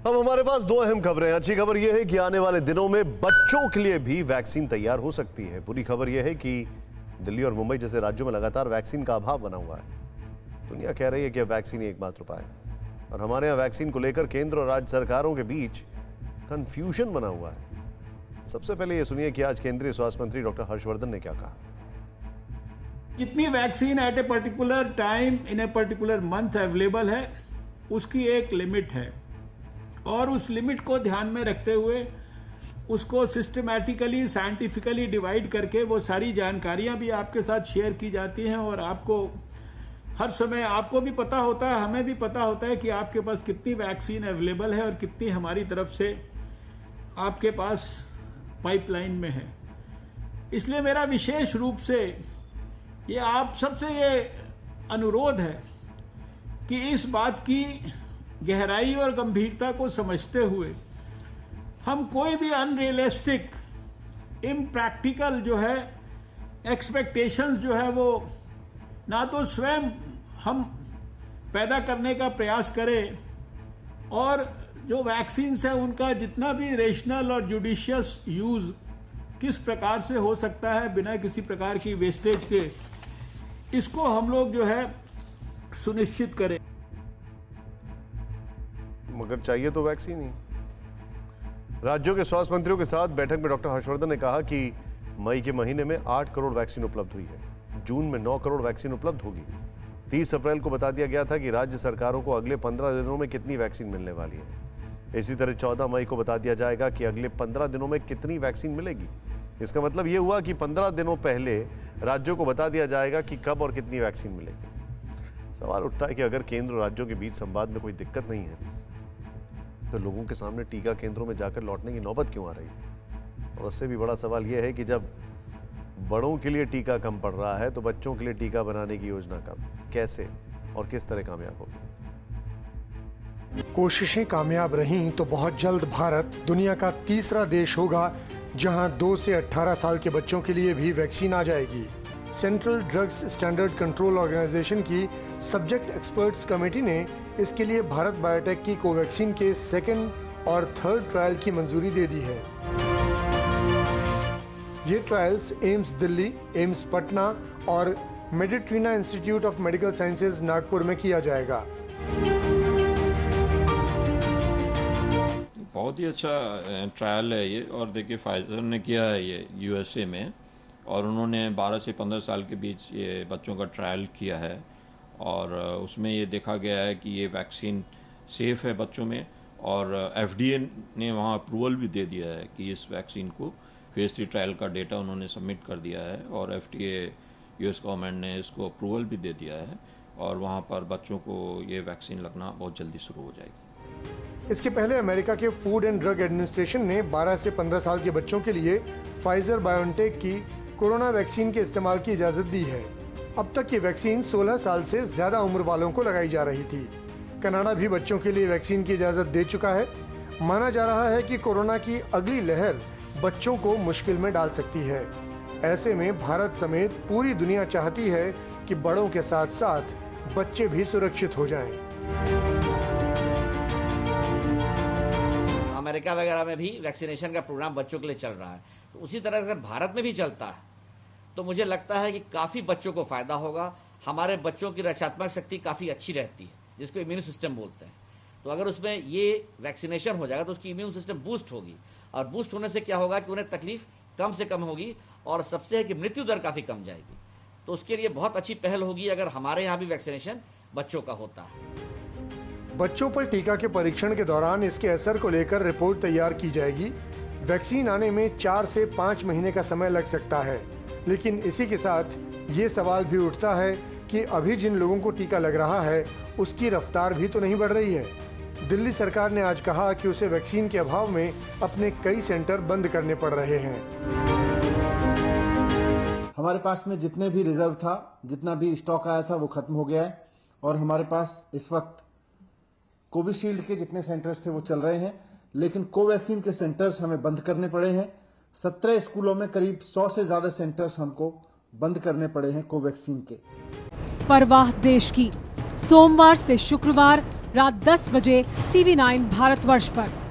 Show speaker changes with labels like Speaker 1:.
Speaker 1: अब हमारे पास दो अहम खबरें हैं। अच्छी खबर यह है कि आने वाले दिनों में बच्चों के लिए भी वैक्सीन तैयार हो सकती है। बुरी खबर यह है कि दिल्ली और मुंबई जैसे राज्यों में लगातार वैक्सीन का अभाव बना हुआ है। दुनिया कह रही है कि अब वैक्सीन ही एकमात्र उपाय है और हमारे यहाँ वैक्सीन को लेकर केंद्र और राज्य सरकारों के बीच कंफ्यूजन बना हुआ है। सबसे पहले ये सुनिए कि आज केंद्रीय स्वास्थ्य मंत्री डॉक्टर हर्षवर्धन ने क्या कहा।
Speaker 2: जितनी vaccine eight a particular time in a particular month available है, उसकी एक लिमिट है और उस लिमिट को ध्यान में रखते हुए उसको सिस्टमैटिकली साइंटिफिकली डिवाइड करके वो सारी जानकारियां भी आपके साथ शेयर की जाती हैं और आपको हर समय आपको भी पता होता है, हमें भी पता होता है कि आपके पास कितनी वैक्सीन अवेलेबल है और कितनी हमारी तरफ से आपके पास पाइपलाइन में है। इसलिए मेरा विशेष रूप से ये आप सबसे ये अनुरोध है कि इस बात की गहराई और गंभीरता को समझते हुए हम कोई भी अनरियलिस्टिक इम्प्रैक्टिकल जो है एक्सपेक्टेशंस जो है वो ना तो स्वयं हम पैदा करने का प्रयास करें और जो वैक्सीन्स है उनका जितना भी रेशनल और जुडिशियस यूज किस प्रकार से हो सकता है बिना किसी प्रकार की वेस्टेज के, इसको हम लोग जो है सुनिश्चित करें।
Speaker 1: मगर चाहिए तो वैक्सीन ही। राज्यों के स्वास्थ्य मंत्रियों के साथ बैठक में डॉक्टर हर्षवर्धन ने कहा कि मई के महीने में 8 करोड़ वैक्सीन उपलब्ध हुई है, जून में 9 करोड़ वैक्सीन उपलब्ध होगी। 30 अप्रैल को बता दिया गया था कि राज्य सरकारों को अगले 15 दिनों में कितनी वैक्सीन मिलने वाली है। इसी तरह 14 मई को बता दिया जाएगा कि अगले 15 दिनों में कितनी वैक्सीन मिलेगी। इसका मतलब यह हुआ कि 15 दिनों पहले राज्यों को बता दिया जाएगा कि कब और कितनी वैक्सीन मिलेगी। सवाल उठता है कि अगर केंद्र और राज्यों के बीच संवाद में कोई दिक्कत नहीं है तो लोगों के सामने टीका केंद्रों में जाकर लौटने की नौबत क्यों आ रही है। और उससे भी बड़ा सवाल यह है कि जब बड़ों के लिए टीका कम पड़ रहा है तो बच्चों के लिए टीका बनाने की योजना कब, कैसे और किस तरह कामयाब होगी।
Speaker 3: कोशिशें कामयाब रहीं तो बहुत जल्द भारत दुनिया का तीसरा देश होगा जहां 2 से 18 साल के बच्चों के लिए भी वैक्सीन आ जाएगी। Central drugs standard control organisation की सब्जेक्ट एक्सपर्ट्स कमेटी ने इसके लिए भारत बायोटेक की कोवैक्सीन के 2nd और 3rd ट्रायल की मंजूरी दे दी है। ये ट्रायल्स एम्स दिल्ली, एम्स पटना और Meditrina institute of medical sciences Nagpur में किया जाएगा।
Speaker 4: बहुत ही अच्छा ट्रायल है ये। और देखिए फाइजर ने किया है ये यूएसए में और उन्होंने 12 से 15 साल के बीच ये बच्चों का ट्रायल किया है और उसमें ये देखा गया है कि ये वैक्सीन सेफ़ है बच्चों में और एफडीए ने वहाँ अप्रूवल भी दे दिया है कि इस वैक्सीन को फेज़ 3 ट्रायल का डेटा उन्होंने सबमिट कर दिया है और एफडीए यूएस गवर्नमेंट ने इसको अप्रूवल भी दे दिया है और वहाँ पर बच्चों को ये वैक्सीन लगना बहुत जल्दी शुरू हो जाएगी।
Speaker 3: इसके पहले अमेरिका के फूड एंड ड्रग एडमिनिस्ट्रेशन ने 12 से 15 साल के बच्चों के लिए फाइजर बायोटेक की कोरोना वैक्सीन के इस्तेमाल की इजाजत दी है। अब तक ये वैक्सीन 16 साल से ज्यादा उम्र वालों को लगाई जा रही थी। कनाडा भी बच्चों के लिए वैक्सीन की इजाजत दे चुका है। माना जा रहा है कि कोरोना की अगली लहर बच्चों को मुश्किल में डाल सकती है। ऐसे में भारत समेत पूरी दुनिया चाहती है कि बड़ों के साथ साथ बच्चे भी सुरक्षित हो जाएं।
Speaker 5: अमेरिका वगैरह में भी वैक्सीनेशन का प्रोग्राम बच्चों के लिए चल रहा है, तो उसी तरह अगर भारत में भी चलता है तो मुझे लगता है कि काफ़ी बच्चों को फ़ायदा होगा। हमारे बच्चों की रक्षात्मक शक्ति काफ़ी अच्छी रहती है, जिसको इम्यून सिस्टम बोलते हैं। तो अगर उसमें ये वैक्सीनेशन हो जाएगा तो उसकी इम्यून सिस्टम बूस्ट होगी और बूस्ट होने से क्या होगा कि उन्हें तकलीफ कम से कम होगी और सबसे है कि मृत्यु दर काफ़ी कम जाएगी। तो उसके लिए बहुत अच्छी पहल होगी अगर हमारे यहाँ भी वैक्सीनेशन बच्चों का होता है।
Speaker 3: बच्चों पर टीका के परीक्षण के दौरान इसके असर को लेकर रिपोर्ट तैयार की जाएगी। वैक्सीन आने में 4 से 5 महीने का समय लग सकता है, लेकिन इसी के साथ ये सवाल भी उठता है कि अभी जिन लोगों को टीका लग रहा है उसकी रफ्तार भी तो नहीं बढ़ रही है। दिल्ली सरकार ने आज कहा कि उसे वैक्सीन के अभाव में अपने कई सेंटर बंद करने पड़ रहे हैं।
Speaker 6: हमारे पास में जितने भी रिजर्व था, जितना भी स्टॉक आया था वो खत्म हो गया है और हमारे पास इस वक्त कोविशील्ड के जितने सेंटर्स थे वो चल रहे हैं, लेकिन कोवैक्सीन के सेंटर्स हमें बंद करने पड़े हैं। 17 स्कूलों में करीब 100 से ज्यादा सेंटर्स हमको बंद करने पड़े हैं कोवैक्सीन के।
Speaker 7: परवाह देश की। सोमवार से शुक्रवार रात 10 बजे TV9 भारतवर्ष पर।